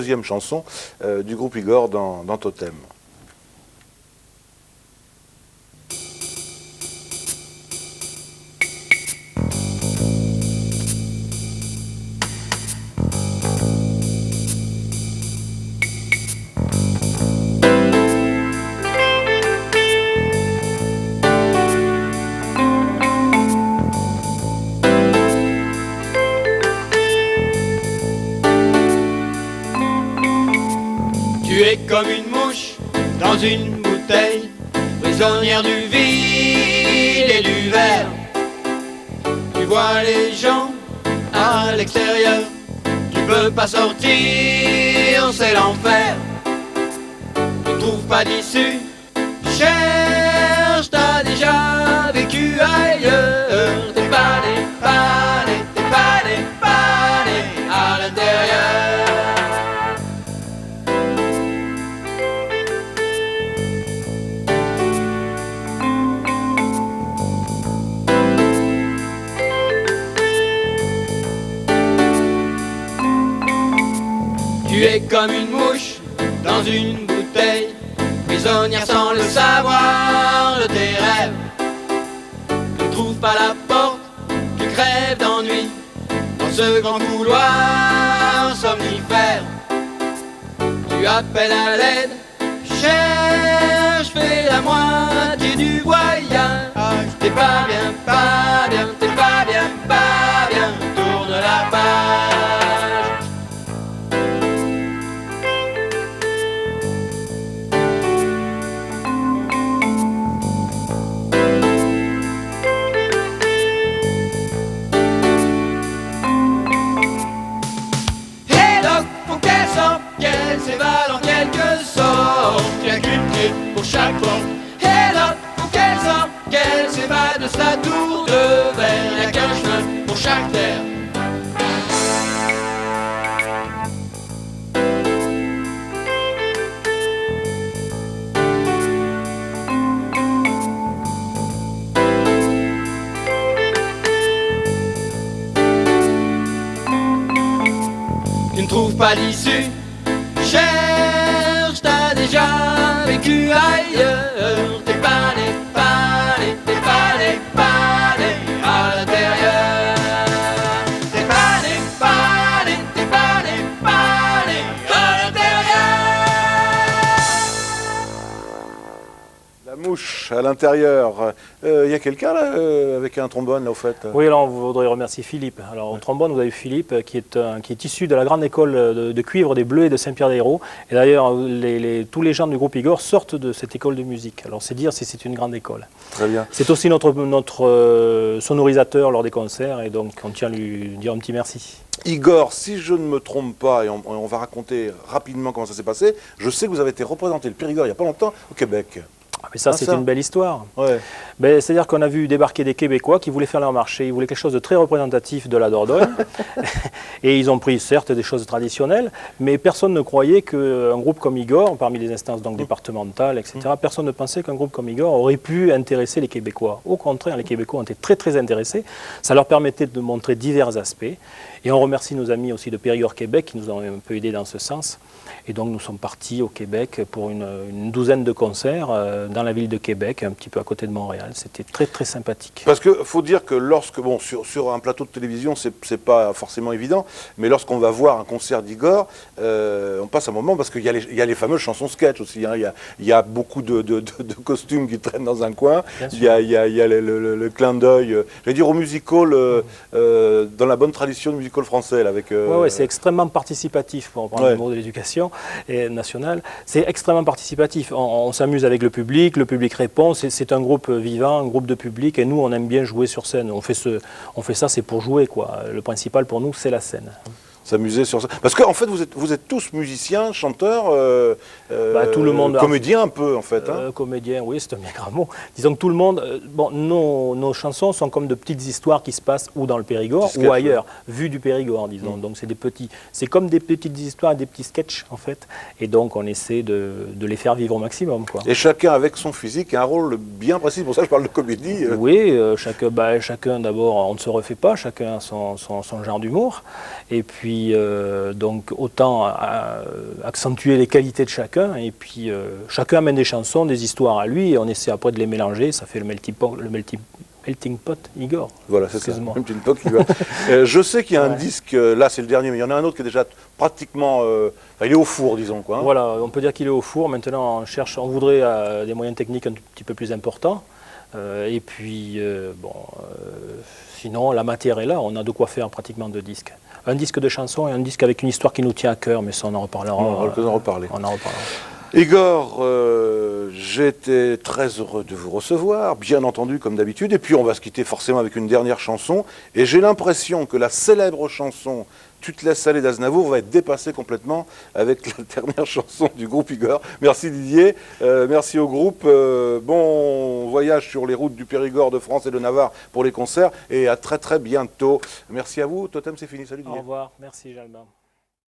deuxième chanson du groupe Igor dans Totem. Tu es comme une mouche dans une bouteille, prisonnière du vide et du verre. Tu vois les gens à l'extérieur, tu peux pas sortir, c'est l'enfer. Tu trouves pas d'issue, tu cherches, t'as déjà vécu ailleurs. T'es pané à l'intérieur. Tu es comme une mouche dans une bouteille, prisonnière sans le savoir de tes rêves. Tu ne trouves pas la porte, tu crèves d'ennui dans ce grand couloir somnifère. Tu appelles à l'aide, cherche, fais la moitié du voyage. T'es pas bien, t'es pas bien, tourne la page. Qu'elle s'évade en quelque sorte, rien qu'une clé pour chaque porte. Et là, faut qu'elle s'évade de sa tour de verre, rien qu'un chemin pour chaque terre. Tu ne trouves pas d'issue, cherche, t'as déjà vécu ailleurs. T'es pané à l'intérieur. T'es pané à l'intérieur. La mouche à l'intérieur. Il y a quelqu'un là avec un trombone là au fait? Oui, alors on voudrait remercier Philippe. Alors au trombone, vous avez Philippe qui est issu de la grande école de cuivre des Bleus et de Saint-Pierre-des-Hérault. Et d'ailleurs, tous les gens du groupe Igor sortent de cette école de musique. Alors c'est dire si c'est une grande école. Très bien. C'est aussi notre sonorisateur lors des concerts et donc on tient à lui dire un petit merci. Igor, si je ne me trompe pas, et on va raconter rapidement comment ça s'est passé, je sais que vous avez été représenté le Périgord il n'y a pas longtemps au Québec. Mais ça, c'est une belle histoire. Ouais. Ben, c'est-à-dire qu'on a vu débarquer des Québécois qui voulaient faire leur marché. Ils voulaient quelque chose de très représentatif de la Dordogne. Et ils ont pris, certes, des choses traditionnelles, mais personne ne croyait qu'un groupe comme Igor, parmi les instances donc, départementales, etc., personne ne pensait qu'un groupe comme Igor aurait pu intéresser les Québécois. Au contraire, les Québécois ont été très, très intéressés. Ça leur permettait de montrer divers aspects. Et on remercie nos amis aussi de Périgord Québec qui nous ont un peu aidés dans ce sens. Et donc nous sommes partis au Québec pour une douzaine de concerts dans la ville de Québec, un petit peu à côté de Montréal. C'était très très sympathique. Parce qu'il faut dire que lorsque, bon, sur un plateau de télévision, c'est pas forcément évident, mais lorsqu'on va voir un concert d'Igor, on passe un moment parce qu'il y a les fameuses chansons sketch aussi. Hein. Il y a beaucoup de costumes qui traînent dans un coin. Il y a le clin d'œil, j'allais dire au musical, dans la bonne tradition du musical français. Là, avec, ouais, c'est extrêmement participatif, pour prendre le mot de l'éducation nationale. C'est extrêmement participatif. On s'amuse avec le public répond. C'est un groupe vivant, un groupe de public, et nous, on aime bien jouer sur scène. On fait ça, c'est pour jouer, quoi. Le principal pour nous, c'est la scène. S'amuser sur ça. Parce qu'en fait, vous êtes tous musiciens, chanteurs, tout le monde, comédiens un peu, en fait. Hein. Comédiens, oui, c'est un bien grand mot. Disons que tout le monde... bon, nos chansons sont comme de petites histoires qui se passent ou dans le Périgord ou ailleurs, vues du Périgord, disons. Donc c'est comme des petites histoires et des petits sketchs, en fait. Et donc, on essaie de les faire vivre au maximum, quoi. Et chacun avec son physique a un rôle bien précis. Pour ça, je parle de comédie. Oui, chacun d'abord, on ne se refait pas. Chacun a son genre d'humour. Et puis, puis donc autant accentuer les qualités de chacun, et puis chacun amène des chansons, des histoires à lui, et on essaie après de les mélanger, ça fait le melting pot, Igor. Voilà, c'est ça. Melting pot, Igor. Je sais qu'il y a un disque, là c'est le dernier, mais il y en a un autre qui est déjà pratiquement, il est au four, disons quoi. Hein. Voilà, on peut dire qu'il est au four. Maintenant, on voudrait des moyens techniques un petit peu plus importants. Et puis, sinon, la matière est là. On a de quoi faire pratiquement 2 disques. Un disque de chansons et un disque avec une histoire qui nous tient à cœur, mais ça, on en reparlera. On aura l'occasion d'en reparler. On en reparlera. Igor, j'ai été très heureux de vous recevoir, bien entendu, comme d'habitude. Et puis, on va se quitter forcément avec une dernière chanson. Et j'ai l'impression que la célèbre chanson « Tu te laisses aller » d'Aznavour va être dépassée complètement avec la dernière chanson du groupe Igor. Merci Didier, merci au groupe. Bon voyage sur les routes du Périgord, de France et de Navarre pour les concerts. Et à très très bientôt. Merci à vous. Totem, c'est fini. Salut Didier. Au revoir. Merci Jalbin.